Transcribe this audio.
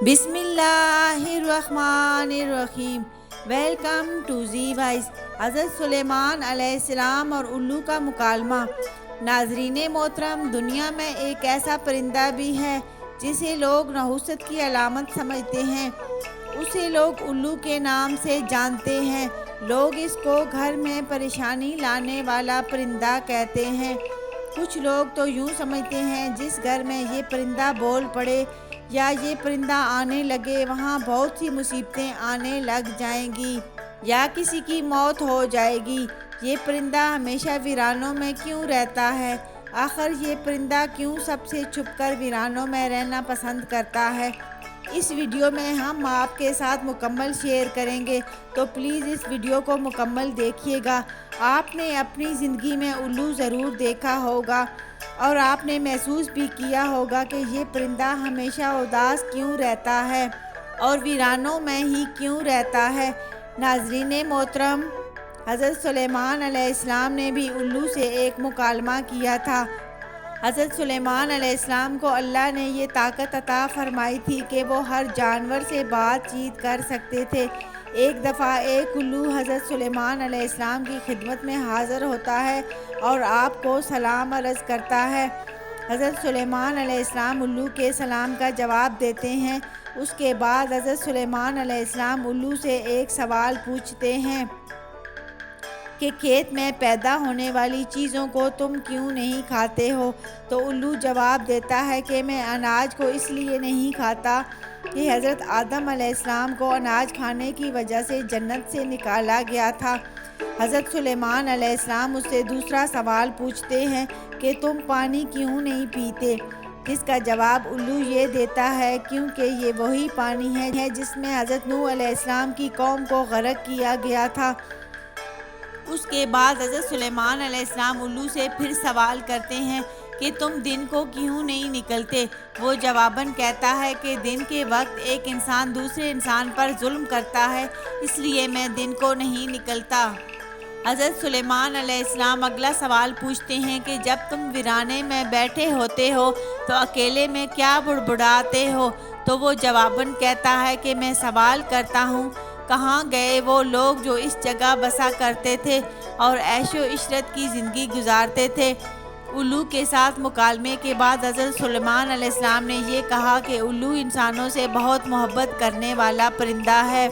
بسم اللہ الرحمن الرحیم۔ Welcome to Zee voice. حضرت سلیمان علیہ السلام اور الو کا مکالمہ۔ ناظرین محترم، دنیا میں ایک ایسا پرندہ بھی ہے جسے لوگ نحوست کی علامت سمجھتے ہیں۔ اسے لوگ الو کے نام سے جانتے ہیں۔ لوگ اس کو گھر میں پریشانی لانے والا پرندہ کہتے ہیں۔ کچھ لوگ تو یوں سمجھتے ہیں جس گھر میں یہ پرندہ بول پڑے یا یہ پرندہ آنے لگے وہاں بہت سی مصیبتیں آنے لگ جائیں گی یا کسی کی موت ہو جائے گی۔ یہ پرندہ ہمیشہ ویرانوں میں کیوں رہتا ہے؟ آخر یہ پرندہ کیوں سب سے چھپ کر ویرانوں میں رہنا پسند کرتا ہے؟ اس ویڈیو میں ہم آپ کے ساتھ مکمل شیئر کریں گے، تو پلیز اس ویڈیو کو مکمل دیکھیے گا۔ آپ نے اپنی زندگی میں الو ضرور دیکھا ہوگا اور آپ نے محسوس بھی کیا ہوگا کہ یہ پرندہ ہمیشہ اداس کیوں رہتا ہے اور ویرانوں میں ہی کیوں رہتا ہے۔ ناظرین محترم، حضرت سلیمان علیہ السلام نے بھی الو سے ایک مکالمہ کیا تھا۔ حضرت سلیمان علیہ السلام کو اللہ نے یہ طاقت عطا فرمائی تھی کہ وہ ہر جانور سے بات چیت کر سکتے تھے۔ ایک دفعہ ایک الو حضرت سلیمان علیہ السلام کی خدمت میں حاضر ہوتا ہے اور آپ کو سلام عرض کرتا ہے۔ حضرت سلیمان علیہ السلام الو کے سلام کا جواب دیتے ہیں۔ اس کے بعد حضرت سلیمان علیہ السلام الو سے ایک سوال پوچھتے ہیں کہ کھیت میں پیدا ہونے والی چیزوں کو تم کیوں نہیں کھاتے ہو؟ تو الو جواب دیتا ہے کہ میں اناج کو اس لیے نہیں کھاتا کہ حضرت آدم علیہ السلام کو اناج کھانے کی وجہ سے جنت سے نکالا گیا تھا۔ حضرت سلیمان علیہ السلام اس سے دوسرا سوال پوچھتے ہیں کہ تم پانی کیوں نہیں پیتے؟ جس کا جواب الو یہ دیتا ہے کیونکہ یہ وہی پانی ہے جس میں حضرت نوح علیہ السلام کی قوم کو غرق کیا گیا تھا۔ اس کے بعد حضرت سلیمان علیہ السلام الو سے پھر سوال کرتے ہیں کہ تم دن کو کیوں نہیں نکلتے؟ وہ جواباً کہتا ہے کہ دن کے وقت ایک انسان دوسرے انسان پر ظلم کرتا ہے، اس لیے میں دن کو نہیں نکلتا۔ حضرت سلیمان علیہ السلام اگلا سوال پوچھتے ہیں کہ جب تم ویرانے میں بیٹھے ہوتے ہو تو اکیلے میں کیا بڑبڑاتے ہو؟ تو وہ جواباً کہتا ہے کہ میں سوال کرتا ہوں کہاں گئے وہ لوگ جو اس جگہ بسا کرتے تھے اور عیش و عشرت کی زندگی گزارتے تھے۔ الو کے ساتھ مکالمے کے بعد حضرت سلیمان علیہ السلام نے یہ کہا کہ الو انسانوں سے بہت محبت کرنے والا پرندہ ہے۔